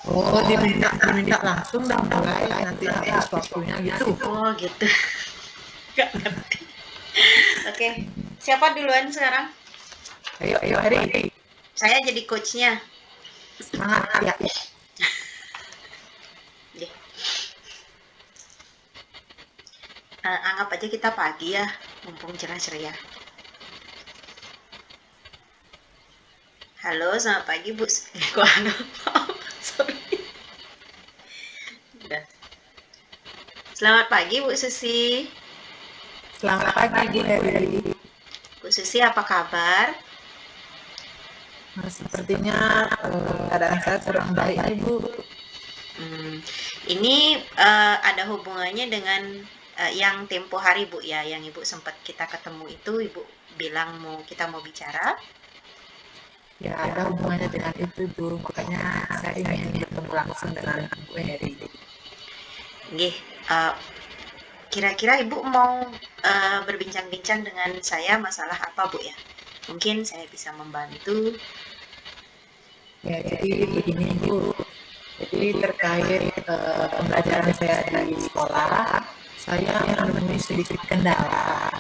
Oh, diminta langsung dan mulai nanti habis waktunya gitu. Oh gitu. Nggak ngerti. Oke, siapa duluan sekarang? Ayo, ayo Eri, Saya jadi coachnya. semangat ya. Oke. Anggap aja kita pagi ya, mumpung cerah ceria. Halo, selamat pagi Bu. Kok halo? Sorry. Udah. Selamat pagi Bu Susi. Selamat pagi Bu Heri. Bu Susi apa kabar? Nah, sepertinya keadaan saya kurang baik nih Bu. Hmm, ini ada hubungannya dengan yang tempo hari Bu ya, yang Ibu sempat kita ketemu itu, Ibu bilang kita mau bicara. Ya, ada hubungannya dengan itu Bu. Makanya saya ingin bertemu langsung dengan Bu Heri. Nggih, eh, kira-kira Ibu mau berbincang-bincang dengan saya masalah apa Bu ya? Mungkin saya bisa membantu. Ya, jadi begini Bu. Jadi terkait pembelajaran saya di sekolah, saya menemui sedikit kendala.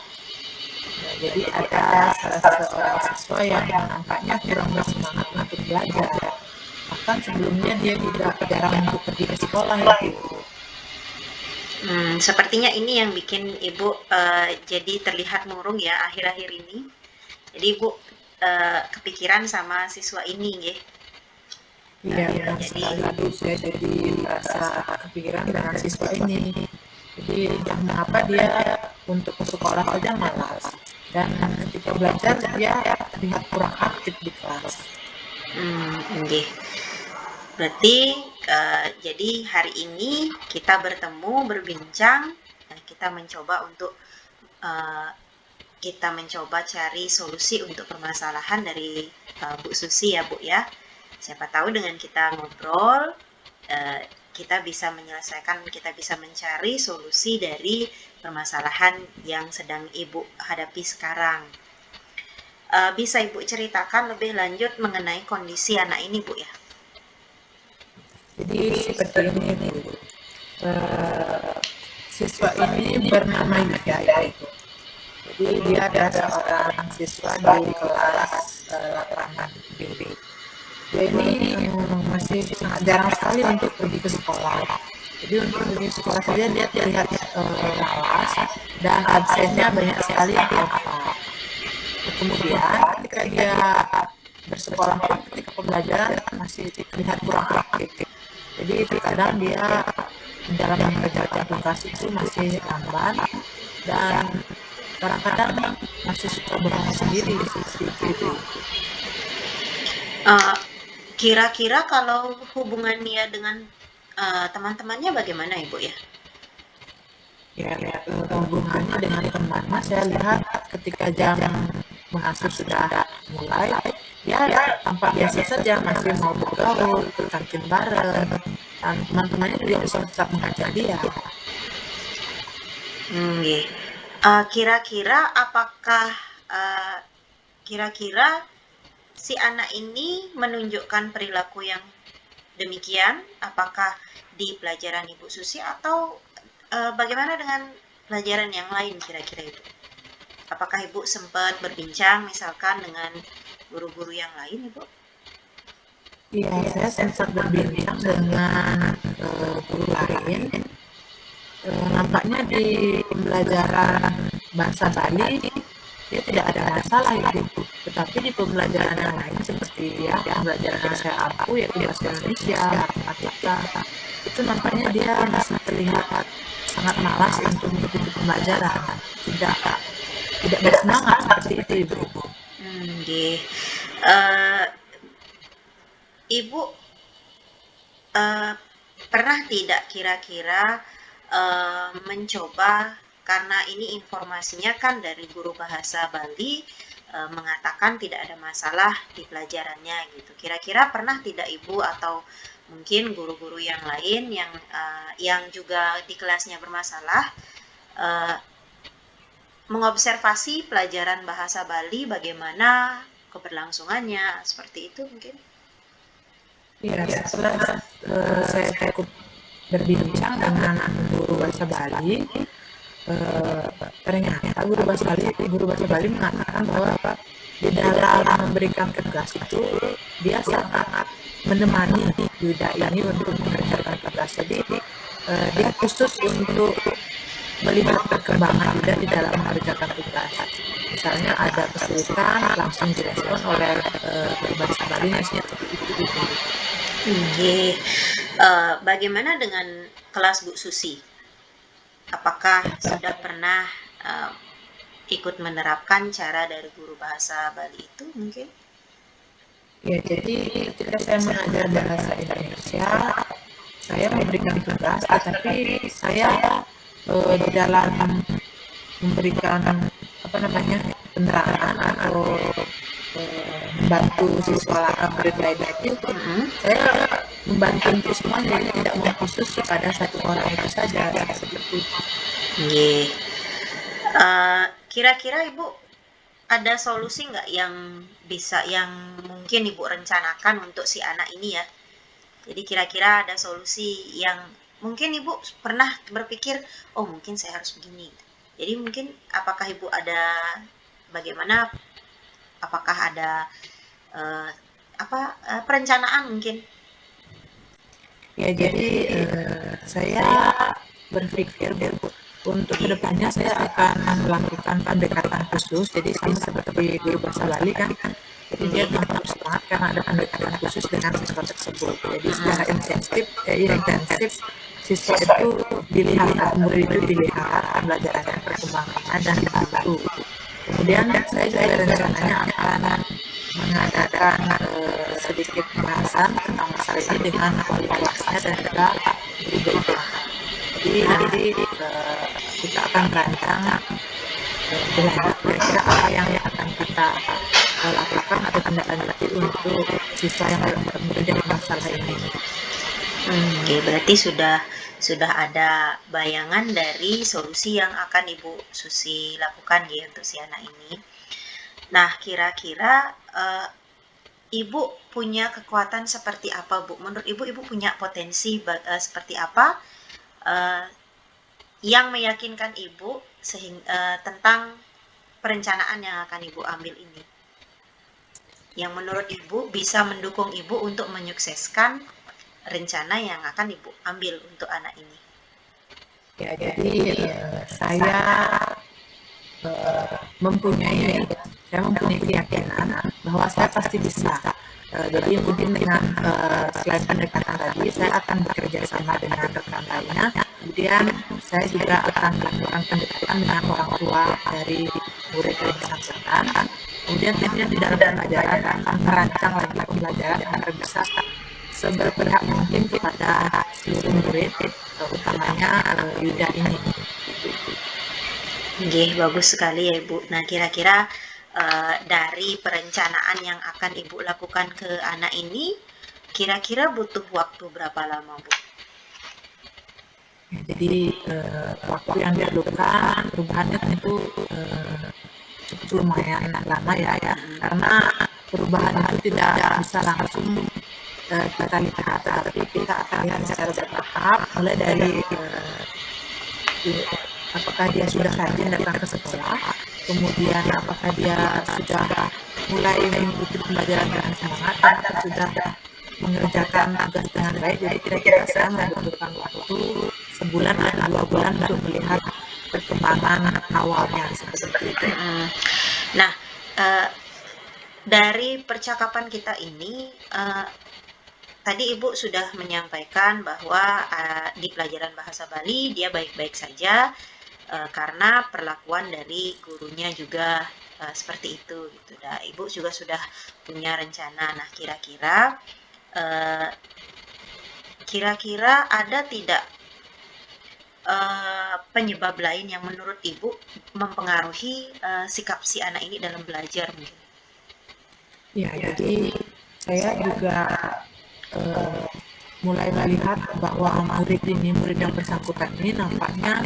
Ya, jadi ada salah seorang siswa yang nampaknya kurang bersemangat untuk belajar. Bahkan sebelumnya dia juga jarang untuk pergi ke sekolah ya Bu. Sepertinya ini yang bikin Ibu jadi terlihat murung ya akhir-akhir ini. Jadi Ibu kepikiran sama siswa ini, nggih. Iya benar Jadi sekali Bu, saya jadi merasa kepikiran dengan siswa ini. Jadi entah mengapa dia untuk ke sekolah saja malas. Dan ketika belajar dia terlihat kurang aktif di kelas. nggih. Berarti jadi hari ini kita bertemu, berbincang, kita mencoba untuk eh, kita mencoba cari solusi untuk permasalahan dari Bu Susi ya Bu ya. Siapa tahu dengan kita ngobrol, eh, kita bisa menyelesaikan, kita bisa mencari solusi dari permasalahan yang sedang Ibu hadapi sekarang. Bisa Ibu ceritakan lebih lanjut mengenai kondisi anak ini Bu ya? Jadi seperti ini Bu, eh, siswa ini bernama Yuda itu. Jadi dia adalah seorang siswa di kelas 8B. Dia ini masih sangat jarang sekali untuk pergi ke sekolah. Jadi untuk pergi ke sekolah saja dia terlihat malas dan absennya banyak sekali yang alfa. Kemudian ketika dia bersekolah pun ketika pembelajaran masih terlihat kurang aktif. Jadi terkadang dia dalam mengerjakan tugas itu masih lamban dan kadang-kadang masih suka bohong sendiri seperti itu. Eh, Kira-kira kalau hubungan dia dengan teman-temannya bagaimana Ibu ya? Ya, hubungannya dengan temannya saya lihat ketika jam mengasuh sudah mulai, ya tampak biasa saja masih mau bergaul, ke kantin bareng, dan teman-temannya juga bisa tetap mengajak dia. Nggih. Kira-kira apakah eh, kira-kira si anak ini menunjukkan perilaku yang demikian? Apakah di pelajaran Ibu Susi atau bagaimana dengan pelajaran yang lain kira-kira Ibu? Apakah Ibu sempat berbincang misalkan dengan guru-guru yang lain Ibu? Iya, saya sempat berbincang dengan guru lain. Nampaknya di pembelajaran bahasa Bali dia tidak ada masalah itu, tetapi di pembelajaran yang lain seperti ya pembelajaran yang saya ampu yaitu bahasa Indonesia, matematika, itu nampaknya dia masih terlihat sangat malas untuk mengikuti pembelajaran, tidak tidak bersemangat seperti itu Ibu. Nggih. Eh, Ibu pernah tidak kira-kira mencoba, karena ini informasinya kan dari guru bahasa Bali mengatakan tidak ada masalah di pelajarannya gitu. Kira-kira pernah tidak Ibu atau mungkin guru-guru yang lain yang juga di kelasnya bermasalah eh, mengobservasi pelajaran bahasa Bali bagaimana keberlangsungannya seperti itu mungkin? Ya, setelah saya cukup berbincang dengan guru bahasa Bali, ternyata guru bahasa Bali mengatakan bahwa di dalam memberikan tugas itu dia sangat menemani Yuda ini untuk mengerjakan tugas. Jadi dia khusus untuk melihat perkembangan Yuda di dalam mengerjakan tugas. Misalnya ada kesulitan langsung direspon oleh guru bahasa Balinya seperti itu. Nggih. Bagaimana dengan kelas Bu Susi? Apakah sudah pernah ikut menerapkan cara dari guru bahasa Bali itu mungkin? Ya, jadi ketika saya mengajar bahasa Indonesia, saya memberikan tugas, tetapi saya di dalam memberikan penerangan atau membantu siswa murid lainnya itu, saya membantu untuk semuanya, tidak mengkhusus kepada satu orang itu saja seperti itu. Nggih. Kira-kira Ibu ada solusi nggak yang mungkin Ibu rencanakan untuk si anak ini ya? Jadi kira-kira ada solusi yang mungkin Ibu pernah berpikir, oh mungkin saya harus begini. Jadi mungkin apakah Ibu ada bagaimana? Apakah ada perencanaan mungkin? Ya, jadi saya berpikir untuk kedepannya saya akan melakukan pendekatan khusus. Jadi sama seperti guru bahasa Bali kan, jadi dia tetap semangat karena ada pendekatan khusus dengan siswa tersebut. Jadi secara intensif siswa itu dilihat, murid itu dilihat pembelajarannya, perkembangannya dan dibantu. Kemudian saya juga rencananya akan mengadakan sedikit pembahasan tentang masalah ini dengan wali kelasnya dan juga guru-guru. Jadi kita akan merancang berlanjut kira-kira apa yang akan kita lakukan atau tindak lanjuti untuk siswa yang bermurid dengan masalah ini. Oke, berarti sudah ada bayangan dari solusi yang akan Ibu Susi lakukan ya untuk si anak ini. Nah, kira-kira Ibu punya kekuatan seperti apa, Bu? Menurut Ibu punya potensi seperti apa yang meyakinkan Ibu tentang perencanaan yang akan Ibu ambil ini? Yang menurut Ibu bisa mendukung Ibu untuk menyukseskan rencana yang akan Ibu ambil untuk anak ini. Ya, jadi saya mempunyai keyakinan bahwa saya pasti bisa. Jadi mungkin dengan selain pendekatan tadi, saya akan bekerja sama dengan rekan lainnya. Kemudian saya juga akan melakukan pendekatan dengan orang tua dari murid yang bersangkutan. Kemudian di dalam pembelajaran akan merancang lagi pembelajaran agar bisa seberpihak mungkin kepada seluruh murid, utamanya Yuda ini. Nggih, bagus sekali ya Ibu. Nah, kira-kira dari perencanaan yang akan Ibu lakukan ke anak ini, kira-kira butuh waktu berapa lama, Bu? Jadi waktu yang diperlukan perubahannya tentu cukup lumayan lama ya, karena perubahan itu tidak bisa langsung kita lihat, tapi kita akan lihat secara bertahap, mulai dari apakah dia sudah rajin datang ke sekolah, kemudian apakah dia sudah mulai mengikuti pembelajaran dengan semangat, apakah sudah mengerjakan tugas dengan baik. Jadi kira-kira saya membutuhkan waktu sebulan atau 2 bulan untuk melihat perkembangan awalnya seperti itu. Nah, dari percakapan kita ini, tadi Ibu sudah menyampaikan bahwa di pelajaran bahasa Bali dia baik-baik saja karena perlakuan dari gurunya juga seperti itu gitu. Nah, Ibu juga sudah punya rencana. Nah, kira-kira ada tidak penyebab lain yang menurut Ibu mempengaruhi sikap si anak ini dalam belajar mungkin? Ya, jadi saya juga mulai melihat bahwa murid yang bersangkutan ini nampaknya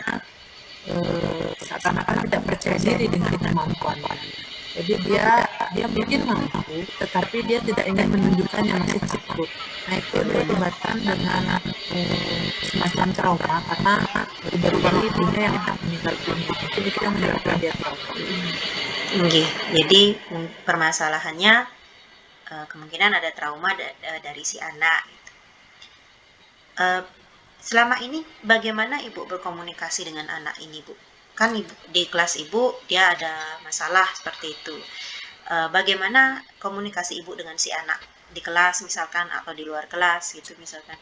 seakan-akan tidak percaya diri dengan kemampuannya. Jadi dia mungkin mampu, tetapi dia tidak ingin menunjukkan yang masih takut. Nah itu diakibatkan dengan semacam trauma karena baru-baru ini ibunya yang meninggal dunia. Mungkin itu yang menyebabkan dia trauma. Nggih, jadi permasalahannya kemungkinan ada trauma dari si anak. Selama ini bagaimana Ibu berkomunikasi dengan anak ini, Bu? Kan di kelas Ibu dia ada masalah seperti itu. Bagaimana komunikasi Ibu dengan si anak di kelas misalkan atau di luar kelas gitu misalkan?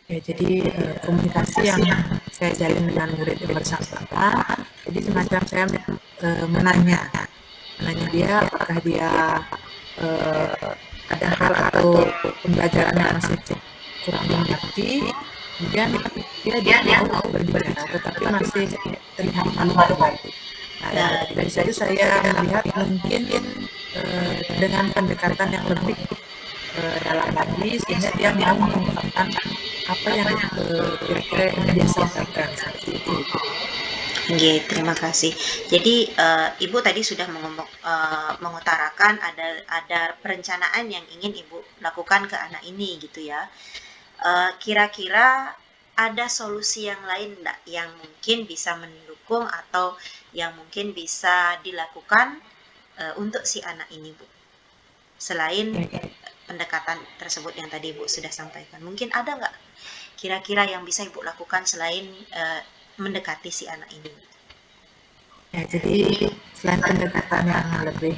Ya, jadi komunikasi yang saya jalin dengan murid yang bersangkutan, jadi semacam saya menanya dia apakah dia ada hal atau pembelajaran yang masih kurang dimengerti, kemudian dia mau berbicara, tetapi masih terlihat malu-malu. Nah, dari situ saya melihat mungkin dengan pendekatan yang lebih dalam lagi, sehingga dia mau mengungkapkan apa yang kira-kira ingin dia sampaikan seperti itu. Nggih, terima kasih. Jadi Ibu tadi sudah mengutarakan ada perencanaan yang ingin Ibu lakukan ke anak ini gitu ya. Kira-kira ada solusi yang lain enggak yang mungkin bisa mendukung atau yang mungkin bisa dilakukan untuk si anak ini, Bu? Selain pendekatan tersebut yang tadi Ibu sudah sampaikan. Mungkin ada nggak kira-kira yang bisa Ibu lakukan selain mendekati si anak ini? Ya, jadi selain pendekatan yang lebih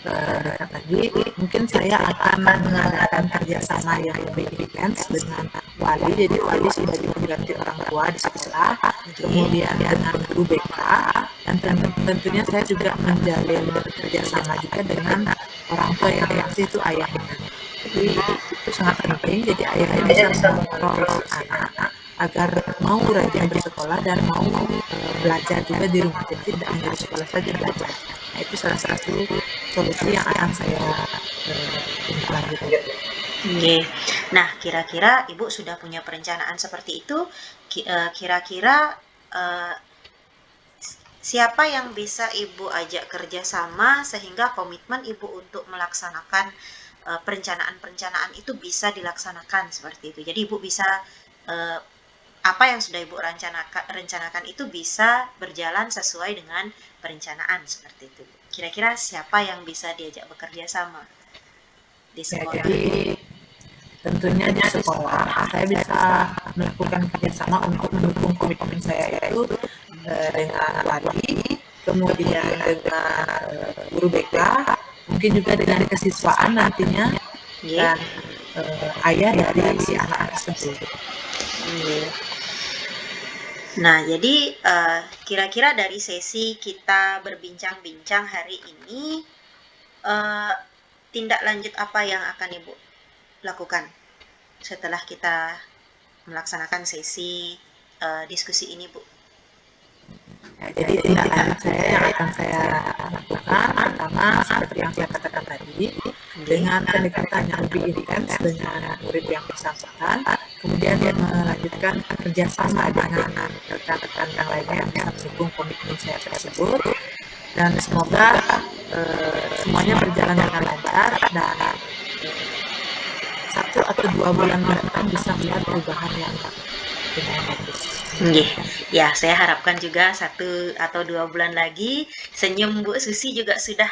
dekat lagi, mungkin saya akan mengadakan kerjasama yang lebih intens dengan wali. Jadi wali sudah diganti orang tua di sekolah, kemudian dengan guru BK, dan tentunya saya juga menjalin kerjasama juga dengan orang tua yang masih itu ayahnya. Jadi itu sangat penting. Jadi ayahnya bisa mengontrol anak agar mau rajin bersekolah dan mau belajar juga di rumah. Jadi tidak hanya di sekolah saja belajar. Nah, itu salah satu solusi yang akan saya tindak lanjuti. Oke. Nah, kira-kira Ibu sudah punya perencanaan seperti itu. Kira-kira siapa yang bisa Ibu ajak kerjasama sehingga komitmen Ibu untuk melaksanakan perencanaan-perencanaan itu bisa dilaksanakan seperti itu. Jadi Ibu bisa apa yang sudah Ibu rencanakan itu bisa berjalan sesuai dengan perencanaan seperti itu. Kira-kira siapa yang bisa diajak bekerja sama di sekolah? Ya, jadi tentunya di sekolah saya bisa melakukan kerjasama untuk mendukung komitmen saya itu dengan wali, kemudian dengan guru BK, mungkin juga dengan kesiswaan nantinya, dan ayah dari si anak tersebut. Nah, jadi kira-kira dari sesi kita berbincang-bincang hari ini, tindak lanjut apa yang akan Ibu lakukan setelah kita melaksanakan sesi diskusi ini, Bu? Ya, jadi tindak lanjut saya yang akan saya lakukan pertama seperti yang saya katakan tadi, dengan pendekatan yang lebih intens dengan murid yang bersangkutan, kemudian dia melanjutkan kerjasama dengan rekan-rekan yang lainnya yang bisa mendukung komitmen saya tersebut, dan semoga semuanya berjalan dengan lancar dan 1 atau 2 bulan mendatang bisa melihat perubahan yang lumayan bagus. Ya, saya harapkan juga 1 atau 2 bulan lagi senyum Bu Susi juga sudah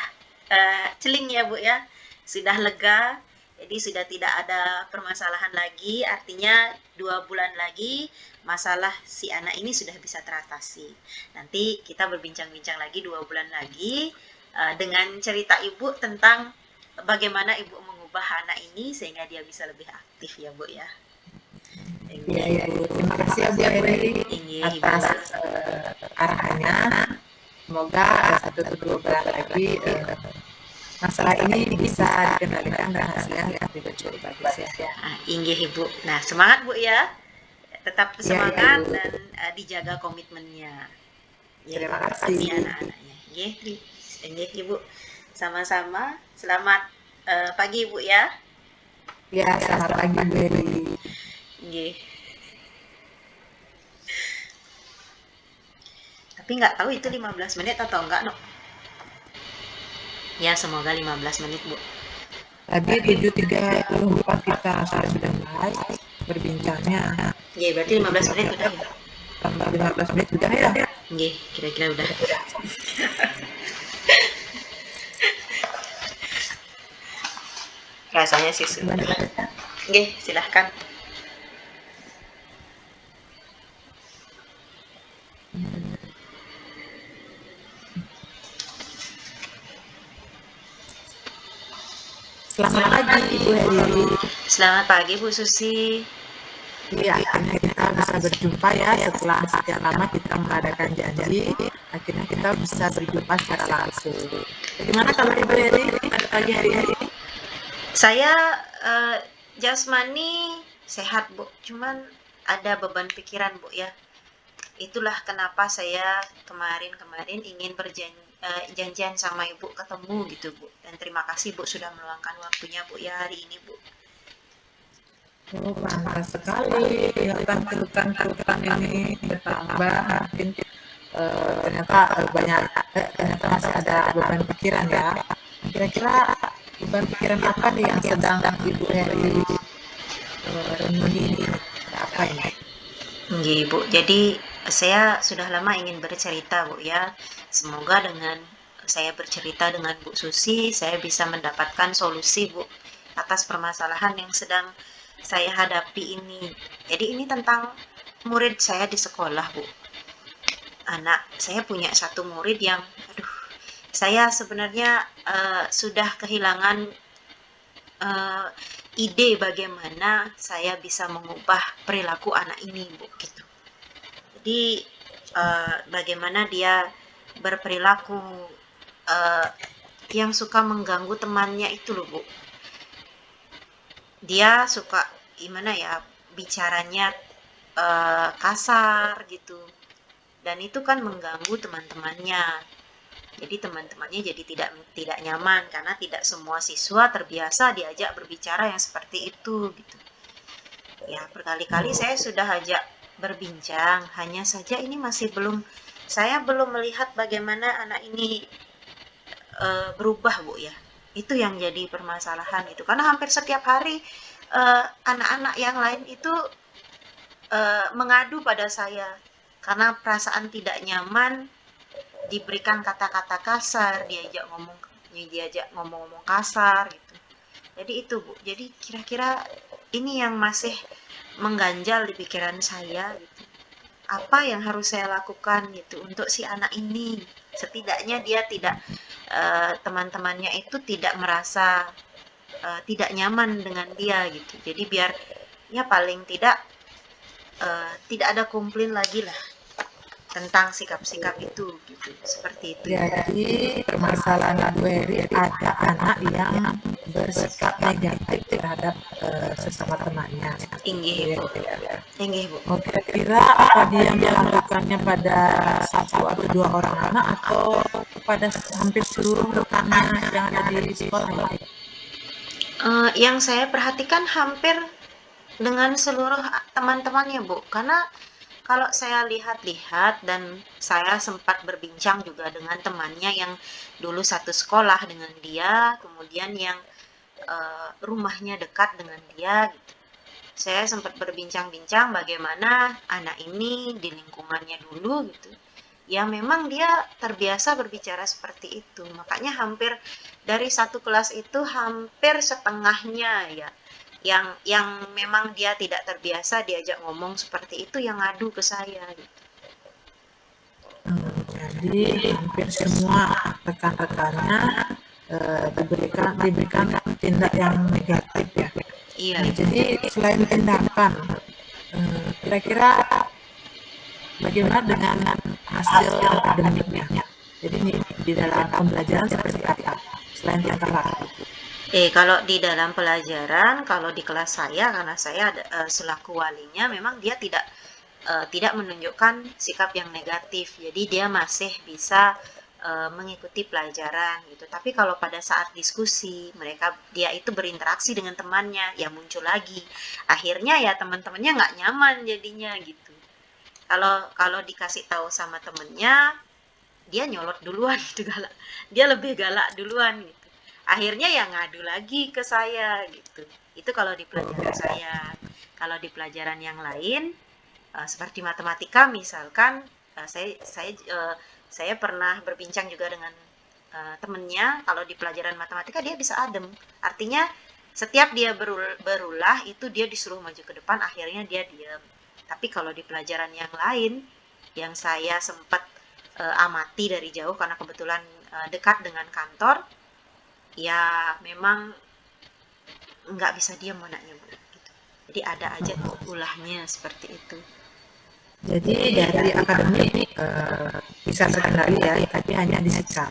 celing ya Bu ya, sudah lega, jadi sudah tidak ada permasalahan lagi, artinya 2 bulan lagi masalah si anak ini sudah bisa teratasi. Nanti kita berbincang-bincang lagi 2 bulan lagi dengan cerita Ibu tentang bagaimana Ibu mengubah anak ini sehingga dia bisa lebih aktif ya Bu ya. Iya, Ibu. Terima kasih ya Bu Eri atas arahannya. Semoga 1 atau 2 bulan lagi masalah ini bisa dikendalikan dan hasilnya lebih bagus ya. Inggih Ibu. Nah, semangat Bu ya. Tetap semangat dan dijaga komitmennya. Terima kasih. Anak-anaknya. Inggih Ibu. Sama-sama. Selamat pagi Ibu ya. Ya, selamat pagi Bu Eri. Nggih. Tapi nggak tahu itu 15 menit atau enggak, no? Ya, semoga 15 menit, Bu. Tadi 7.34 kita sudah mulai berbincangnya. Nggih, berarti 15 menit udah ya? Tambah 15 menit udah ya. Nggih, kira-kira udah. Rasanya sih sudah. Nggih, silahkan. Selamat pagi Ibu Heri. Selamat pagi, Bu Susi. Iya, akhirnya kita bisa berjumpa ya setelah sekian lama kita mengadakan janji. Akhirnya kita bisa berjumpa secara langsung. Bagaimana kalau Ibu Heri pada pagi hari ini? Saya jasmani sehat, Bu. Cuman ada beban pikiran, Bu ya. Itulah kenapa saya kemarin ingin janjian sama Ibu ketemu gitu, Bu. Dan terima kasih Bu sudah meluangkan waktunya, Bu, ya hari ini, Bu. Oh, pantas sekali. Kelihatan kerutan ini bertambah. Mungkin ternyata ternyata masih ada beban pikiran ya. Kira-kira beban pikiran apa nih yang sedang Ibu Heri renungi ini? Apa ini? Nggih, Bu. Jadi saya sudah lama ingin bercerita, Bu ya. Semoga dengan saya bercerita dengan Bu Susi, saya bisa mendapatkan solusi, Bu, atas permasalahan yang sedang saya hadapi ini. Jadi ini tentang murid saya di sekolah, Bu. Anak saya punya satu murid yang, aduh, saya sebenarnya sudah kehilangan ide bagaimana saya bisa mengubah perilaku anak ini, Bu, gitu. Jadi bagaimana dia berperilaku yang suka mengganggu temannya itu loh, Bu. Dia suka gimana ya, bicaranya kasar gitu. Dan itu kan mengganggu teman-temannya. Jadi teman-temannya jadi tidak nyaman karena tidak semua siswa terbiasa diajak berbicara yang seperti itu gitu. Ya, berkali-kali saya sudah ajak berbincang, hanya saja ini saya belum melihat bagaimana anak ini berubah, Bu ya. Itu yang jadi permasalahan itu. Karena hampir setiap hari anak-anak yang lain itu mengadu pada saya karena perasaan tidak nyaman, diberikan kata-kata kasar, diajak ngomong-ngomong kasar gitu. Jadi itu, Bu. Jadi kira-kira ini yang masih mengganjal di pikiran saya gitu. Apa yang harus saya lakukan gitu untuk si anak ini? Setidaknya dia tidak teman-temannya itu tidak merasa tidak nyaman dengan dia gitu. Jadi biar ya paling tidak tidak ada komplain lagi lah tentang sikap-sikap itu gitu. Seperti itu. Jadi permasalahan Ibu Heri ada anak yang bersikap negatif terhadap sesama temannya. Inggih, Bu. Inggih, Bu. Oh, kira-kira apa dia melakukannya pada satu atau dua orang anak atau pada hampir seluruh rekannya yang ada di sekolah ini? Yang saya perhatikan hampir dengan seluruh teman-temannya, Bu. Karena kalau saya lihat-lihat dan saya sempat berbincang juga dengan temannya yang dulu satu sekolah dengan dia, kemudian yang rumahnya dekat dengan dia gitu. Saya sempat berbincang-bincang bagaimana anak ini di lingkungannya dulu gitu. Ya memang dia terbiasa berbicara seperti itu. Makanya hampir dari satu kelas itu hampir setengahnya ya yang memang dia tidak terbiasa diajak ngomong seperti itu yang ngadu ke saya gitu. Jadi hampir semua rekan-rekannya diberikan tindak yang negatif ya. Iya. Nah, jadi selain tindakan, kira-kira bagaimana dengan hasil akademiknya? Jadi di dalam pembelajaran seperti apa? Selain tingkah laku. Kalau di dalam pelajaran, kalau di kelas saya, karena saya selaku walinya, memang dia tidak menunjukkan sikap yang negatif. Jadi dia masih bisa mengikuti pelajaran gitu. Tapi kalau pada saat diskusi, dia itu berinteraksi dengan temannya, ya muncul lagi. Akhirnya ya teman-temannya nggak nyaman jadinya gitu. Kalau dikasih tahu sama temennya, dia nyolot duluan gitu, galak. Dia lebih galak duluan gitu. Akhirnya ya ngadu lagi ke saya gitu. Itu kalau di pelajaran saya. Kalau di pelajaran yang lain seperti matematika misalkan, saya pernah berbincang juga dengan temennya, kalau di pelajaran matematika dia bisa adem. Artinya setiap dia berulah itu dia disuruh maju ke depan, akhirnya dia diam. Tapi kalau di pelajaran yang lain yang saya sempat amati dari jauh karena kebetulan dekat dengan kantor, ya memang nggak bisa diam anaknya Bu. Gitu. Jadi ada aja tuh ulahnya seperti itu. Jadi dari akademik bisa terkendali ya, tapi hanya di sikap.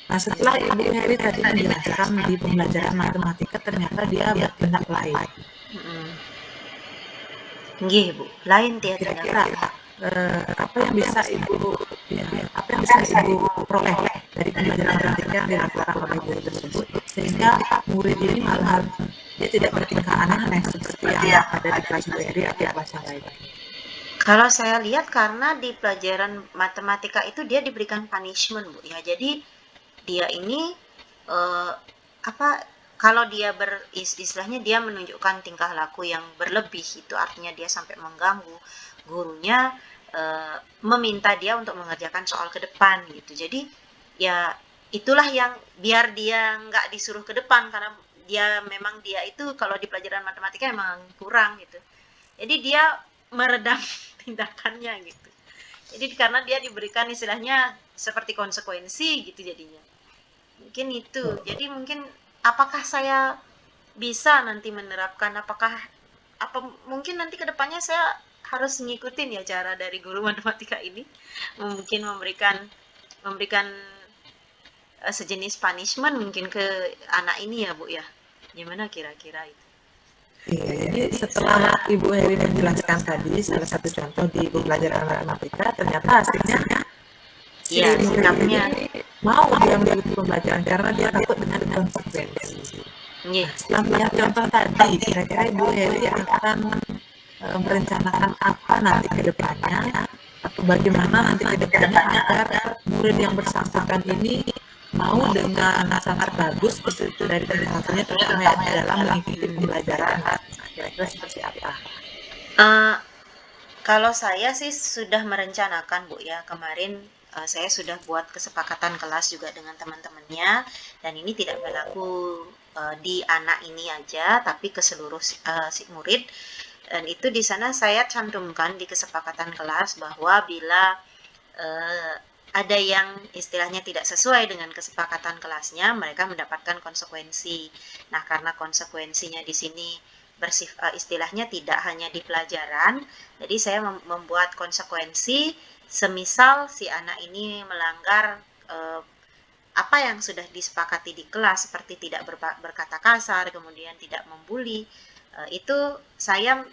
Nah setelah Ibu Heri tadi menjelaskan di pembelajaran matematika ternyata dia bertindak lain. Nggih Bu, lain dia Kira-kira tindakan. apa yang bisa Ibu peroleh dari pembelajaran matematika yang dilakukan oleh guru tersebut sehingga murid ini malah dia tidak bertingkah aneh-aneh seperti yang ada di kelas Ibu Heri atau kelas yang lain. Kalau saya lihat karena di pelajaran matematika itu dia diberikan punishment Bu ya. Jadi dia ini apa kalau dia istilahnya dia menunjukkan tingkah laku yang berlebih, itu artinya dia sampai mengganggu gurunya, meminta dia untuk mengerjakan soal ke depan gitu. Jadi ya itulah yang biar dia nggak disuruh ke depan karena dia itu kalau di pelajaran matematika emang kurang gitu. Jadi dia meredam tindakannya gitu. Jadi karena dia diberikan istilahnya seperti konsekuensi gitu jadinya. Mungkin itu. Jadi mungkin apakah saya bisa nanti menerapkan, mungkin nanti kedepannya saya harus ngikutin ya cara dari guru matematika ini, mungkin memberikan sejenis punishment mungkin ke anak ini ya Bu ya. Gimana kira-kira itu? Iya, jadi setelah Ibu Heri menjelaskan tadi salah satu contoh di pembelajaran matematika, ternyata hasilnya si Iya, murid sikapnya. ini mau dia mengikuti pembelajaran karena dia takut dengan konsekuensi. Nggih. Setelah melihat contoh tadi, kira-kira Ibu Heri akan merencanakan apa nanti ke depannya atau bagaimana nanti ke depannya agar murid yang bersangkutan ini mau dengan sangat bagus dari satunya terutama dalam mengikuti pembelajaran. Kira-kira seperti apa? Kalau saya sih sudah merencanakan Bu ya, kemarin saya sudah buat kesepakatan kelas juga dengan teman-temannya, dan ini tidak berlaku di anak ini aja, tapi ke seluruh si murid. Dan itu di sana saya cantumkan di kesepakatan kelas bahwa bila ada yang istilahnya tidak sesuai dengan kesepakatan kelasnya, mereka mendapatkan konsekuensi. Nah, karena konsekuensinya di sini istilahnya tidak hanya di pelajaran, jadi saya membuat konsekuensi semisal si anak ini melanggar apa yang sudah disepakati di kelas seperti tidak berkata kasar, kemudian tidak membuli, itu saya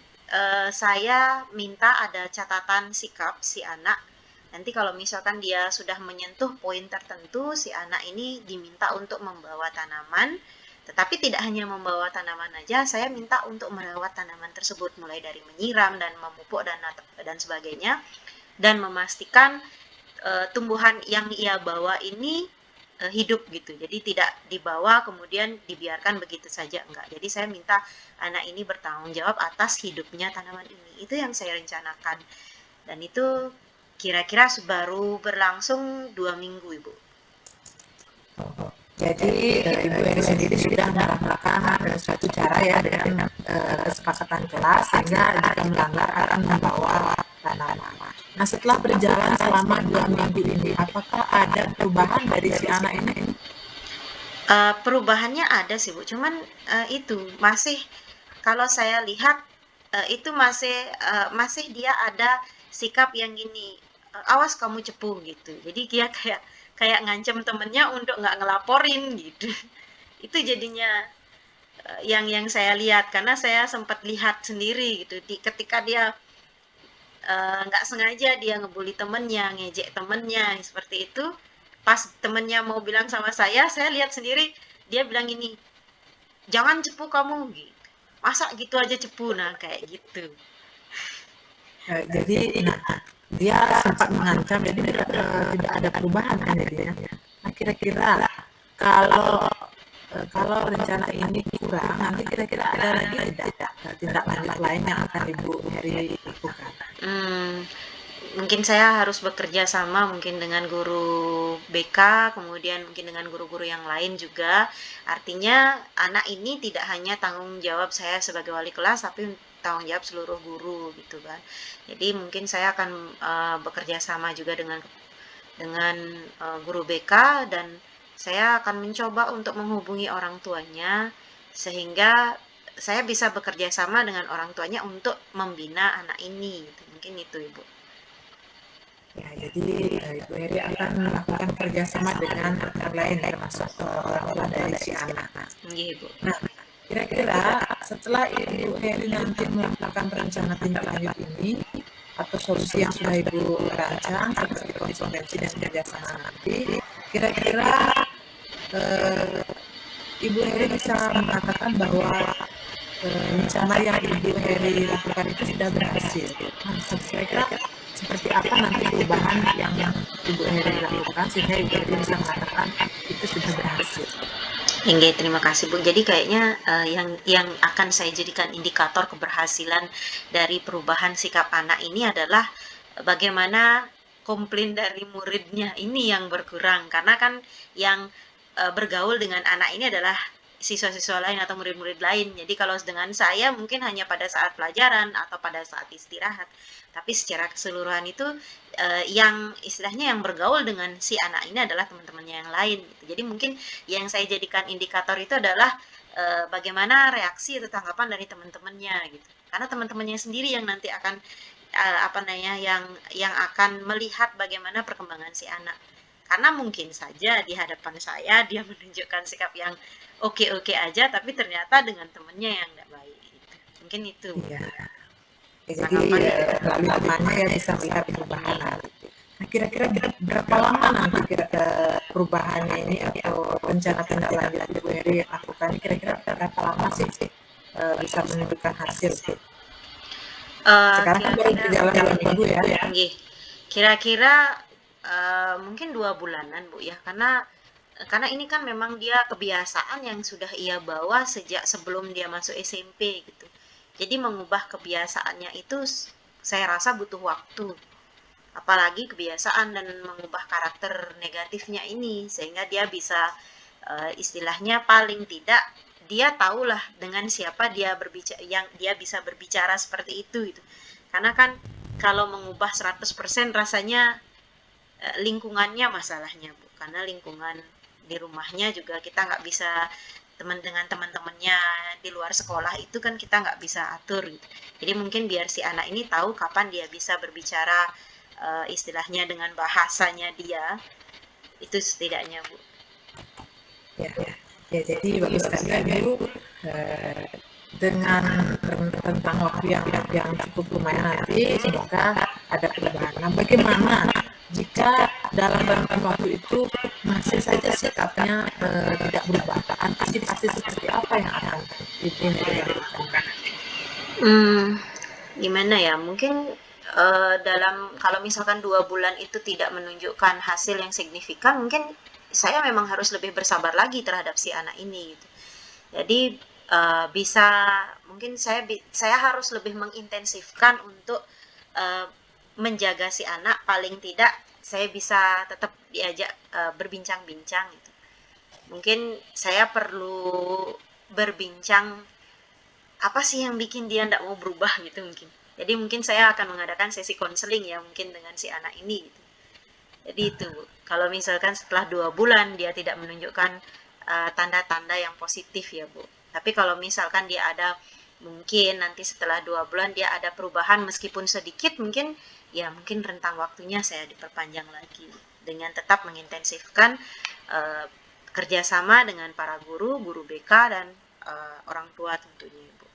minta ada catatan sikap si anak. Nanti kalau misalkan dia sudah menyentuh poin tertentu, si anak ini diminta untuk membawa tanaman, tetapi tidak hanya membawa tanaman aja, saya minta untuk merawat tanaman tersebut mulai dari menyiram dan memupuk dan sebagainya, dan memastikan tumbuhan yang ia bawa ini hidup gitu. Jadi tidak dibawa kemudian dibiarkan begitu saja, enggak. Jadi saya minta anak ini bertanggung jawab atas hidupnya tanaman ini. Itu yang saya rencanakan. Dan itu kira-kira baru berlangsung 2 minggu, Ibu. Jadi Ibu Heri sendiri sudah melakukan suatu cara ya dengan kesepakatan kelas sehingga jika melanggar akan membawa tanaman. Nah setelah berjalan selama 2 minggu ini, apakah ada perubahan dari si anak ini? Perubahannya ada sih Bu, cuman itu masih kalau saya lihat itu masih dia ada sikap yang gini, awas kamu cepu gitu. Jadi dia kayak ngancem temennya untuk nggak ngelaporin gitu. Itu jadinya yang saya lihat karena saya sempat lihat sendiri gitu ketika dia nggak sengaja dia ngebully temennya, ngejek temennya seperti itu. Pas temennya mau bilang sama saya lihat sendiri dia bilang gini, jangan cepu kamu gitu. Masa gitu aja cepu, nah kayak gitu. Jadi dia sempat mengancam, jadi tidak ada perubahan kan jadinya. Nah, kira-kira kalau kalau rencana ini kurang, nanti kira-kira ada lagi tidak tindak lanjut lain yang akan Ibu Heri lakukan? Hmm, mungkin saya harus bekerja sama mungkin dengan guru BK, kemudian mungkin dengan guru-guru yang lain juga. Artinya anak ini tidak hanya tanggung jawab saya sebagai wali kelas, tapi tanggung jawab seluruh guru gitu kan. Jadi mungkin saya akan bekerja sama juga dengan guru BK, dan saya akan mencoba untuk menghubungi orang tuanya sehingga saya bisa bekerja sama dengan orang tuanya untuk membina anak ini gitu. Mungkin itu Ibu. Ya, jadi Ibu Heri akan melakukan kerjasama dengan rekan lain, termasuk orang tua dari si anak. Iya Ibu. Nah, kira-kira setelah Ibu Heri nanti melakukan rencana tindak lanjut ini, atau solusi yang sudah Ibu rancang seperti konsekuensi dan kerjasama nanti, kira-kira eh, Ibu Heri bisa mengatakan bahwa rencana yang Ibu Heri lakukan itu sudah berhasil. Nah, kira-kira seperti apa nanti perubahan yang Ibu Heri lakukan sehingga Ibu Heri bisa mengatakan itu sudah berhasil? Oke, terima kasih Bu. Jadi kayaknya yang akan saya jadikan indikator keberhasilan dari perubahan sikap anak ini adalah bagaimana komplain dari muridnya ini yang berkurang, karena kan yang bergaul dengan anak ini adalah siswa-siswa lain atau murid-murid lain. Jadi kalau dengan saya mungkin hanya pada saat pelajaran atau pada saat istirahat, tapi secara keseluruhan itu yang istilahnya yang bergaul dengan si anak ini adalah teman-temannya yang lain gitu. Jadi mungkin yang saya jadikan indikator itu adalah bagaimana reaksi atau tanggapan dari teman-temannya gitu. Karena teman-temannya sendiri yang nanti akan apa namanya yang akan melihat bagaimana perkembangan si anak. Karena mungkin saja di hadapan saya dia menunjukkan sikap yang oke-oke aja, tapi ternyata dengan temennya yang nggak baik gitu. Mungkin itu. Iya. Ya, jadi melalui temannya ya bisa melihat perubahan. Nah, kira-kira berapa lama nanti perubahannya ini atau rencana tindak lanjut Ibu Heri yang lakukan ini kira-kira berapa lama sih bisa menunjukkan hasil? Sekarang kan baru berjalan 2 minggu ya. Nggih. Kira-kira mungkin 2 bulanan Bu ya, karena ini kan memang dia kebiasaan yang sudah ia bawa sejak sebelum dia masuk SMP gitu. Jadi mengubah kebiasaannya itu saya rasa butuh waktu. Apalagi kebiasaan dan mengubah karakter negatifnya ini sehingga dia bisa istilahnya paling tidak dia tahulah dengan siapa dia berbicara, yang dia bisa berbicara seperti itu gitu. Karena kan kalau mengubah 100% rasanya lingkungannya masalahnya Bu, karena lingkungan di rumahnya juga kita nggak bisa dengan teman-temannya di luar sekolah itu kan kita nggak bisa atur gitu. Jadi mungkin biar si anak ini tahu kapan dia bisa berbicara istilahnya dengan bahasanya dia, itu setidaknya Bu. Ya, ya, jadi bagus sekali Ibu dengan tentang waktu yang cukup lumayan nanti semoga ada perubahan. Nah, bagaimana jika dalam rentang waktu itu masih saja sikapnya tidak berubah? Antisipasi seperti apa yang akan Ibu lakukan? Gimana ya? Mungkin dalam kalau misalkan 2 bulan itu tidak menunjukkan hasil yang signifikan, mungkin saya memang harus lebih bersabar lagi terhadap si anak ini gitu. Jadi bisa mungkin saya harus lebih mengintensifkan untuk menjaga si anak, paling tidak saya bisa tetap diajak berbincang-bincang gitu. Mungkin saya perlu berbincang apa sih yang bikin dia nggak mau berubah gitu mungkin. Jadi mungkin saya akan mengadakan sesi konseling ya mungkin dengan si anak ini gitu. Jadi itu Bu. Kalau misalkan setelah 2 bulan dia tidak menunjukkan tanda-tanda yang positif ya Bu. Tapi kalau misalkan dia ada mungkin nanti setelah 2 bulan dia ada perubahan meskipun sedikit, mungkin ya mungkin rentang waktunya saya diperpanjang lagi dengan tetap mengintensifkan kerjasama dengan para guru BK dan orang tua tentunya Ibu.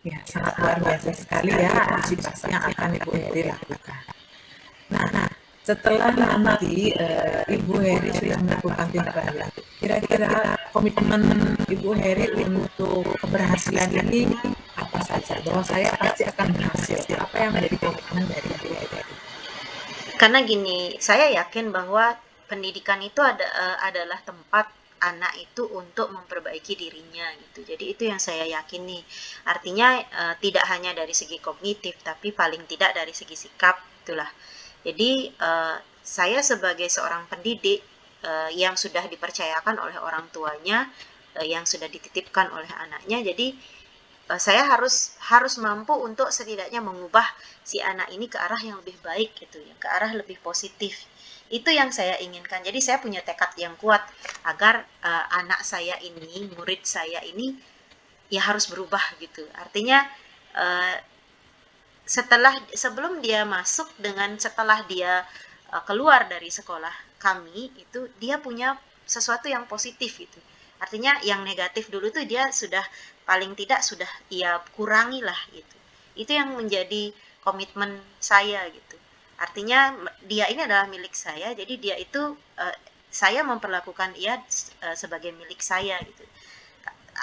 Ya, sangat luar biasa sekali ya antisipasi yang akan Ibu Heri lakukan. Nah, setelah nanti Ibu Heri sudah melakukan tindak lanjut, kira-kira komitmen Ibu Heri untuk keberhasilan ini apa saja? saja bahwa saya pasti akan berhasil. Apa yang menjadi komitmen dari Ibu Heri? Karena gini, saya yakin bahwa pendidikan itu adalah tempat anak itu untuk memperbaiki dirinya gitu. Jadi itu yang saya yakini. Artinya tidak hanya dari segi kognitif, tapi paling tidak dari segi sikap itulah. Jadi saya sebagai seorang pendidik yang sudah dipercayakan oleh orang tuanya, yang sudah dititipkan oleh anaknya, jadi saya harus mampu untuk setidaknya mengubah si anak ini ke arah yang lebih baik gitu ya, ke arah lebih positif. Itu yang saya inginkan. Jadi saya punya tekad yang kuat agar anak saya ini, murid saya ini ya harus berubah gitu. Artinya sebelum dia masuk setelah dia keluar dari sekolah kami itu dia punya sesuatu yang positif gitu. Artinya yang negatif dulu tuh dia sudah paling tidak sudah ia kurangi lah gitu. Itu yang menjadi komitmen saya gitu. Artinya dia ini adalah milik saya, jadi dia itu saya memperlakukan ia sebagai milik saya gitu.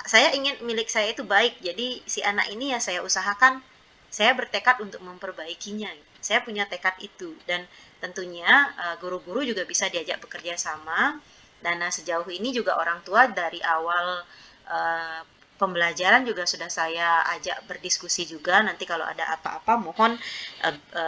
Saya ingin milik saya itu baik, jadi si anak ini ya saya usahakan, saya bertekad untuk memperbaikinya. Saya punya tekad itu, dan tentunya guru-guru juga bisa diajak bekerja sama. Dan sejauh ini juga orang tua dari awal pembelajaran juga sudah saya ajak berdiskusi juga. Nanti kalau ada apa-apa mohon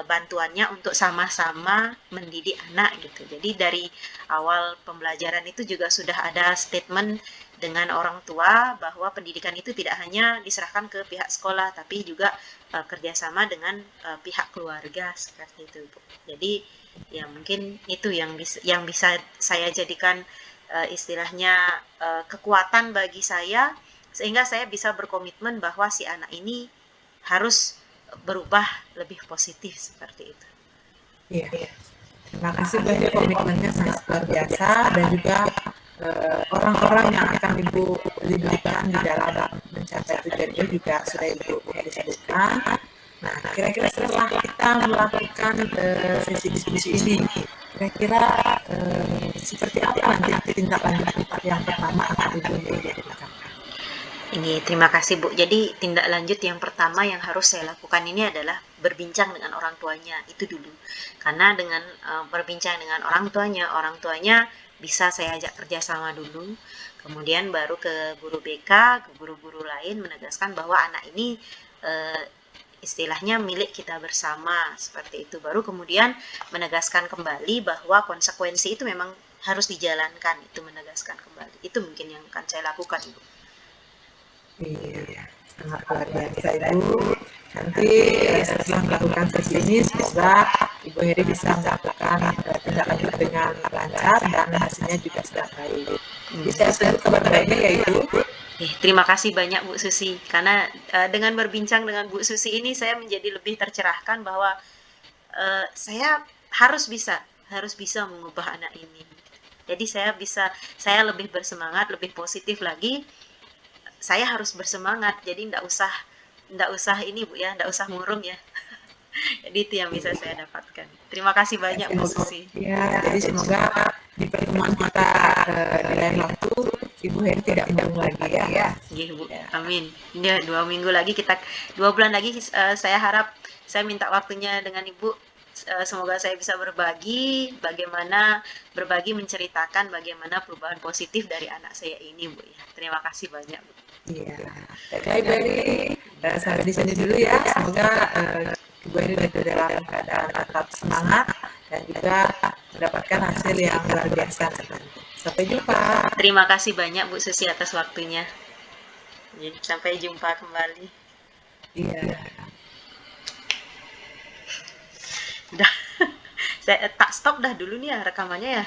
bantuannya untuk sama-sama mendidik anak gitu. Jadi dari awal pembelajaran itu juga sudah ada statement dengan orang tua bahwa pendidikan itu tidak hanya diserahkan ke pihak sekolah, tapi juga kerjasama dengan pihak keluarga seperti itu, Bu. Jadi ya mungkin itu yang bisa saya jadikan istilahnya kekuatan bagi saya, sehingga saya bisa berkomitmen bahwa si anak ini harus berubah lebih positif seperti itu. Iya. Terima kasih Bu Heri, komitmennya sangat luar biasa, dan juga orang-orang yang akan Ibu libatkan di dalam mencapai tujuan itu juga sudah Ibu Heri sebutkan. Nah, kira-kira setelah kita melakukan sesi diskusi ini, kira-kira seperti apa nanti tindak lanjut yang pertama akan Ibu Heri lakukan? Ini terima kasih Bu. Jadi tindak lanjut yang pertama yang harus saya lakukan ini adalah berbincang dengan orang tuanya itu dulu. Karena dengan berbincang dengan orang tuanya bisa saya ajak kerjasama dulu. Kemudian baru ke guru BK, ke guru-guru lain menegaskan bahwa anak ini istilahnya milik kita bersama seperti itu. Baru kemudian menegaskan kembali bahwa konsekuensi itu memang harus dijalankan, itu menegaskan kembali. Itu mungkin yang akan saya lakukan, Bu. Iya, sangat luar biasa Ibu. Nanti setelah melakukan sesi ini, semoga Ibu Heri bisa melakukan tindak lanjut dengan lancar dan hasilnya juga sudah baik. Bisa selalu kabar baiknya ya Ibu. Terima kasih banyak Bu Susi, karena dengan berbincang dengan Bu Susi ini saya menjadi lebih tercerahkan bahwa saya harus bisa mengubah anak ini. Jadi saya lebih bersemangat, lebih positif lagi. Saya harus bersemangat, jadi ndak usah ini Bu ya, ndak usah murung ya. Jadi itu yang bisa saya dapatkan. Terima kasih banyak Bu Susi. Ya, jadi semoga di pertemuan kita di lain waktu Ibu Heri tidak murung lagi ya. Iya Bu, amin. Ini 2 bulan lagi saya harap saya minta waktunya dengan Ibu. Semoga saya bisa berbagi menceritakan bagaimana perubahan positif dari anak saya ini Bu ya. Terima kasih banyak Bu. Iya. Baik Bu Heri, sampai di sini dulu ya. Semoga Ibu Heri dalam keadaan tetap semangat dan juga mendapatkan hasil yang luar biasa. Sampai jumpa. Terima kasih banyak Bu Susi atas waktunya. Sampai jumpa kembali. Iya. Udah. Saya tak stop dah dulu nih ya rekamannya ya.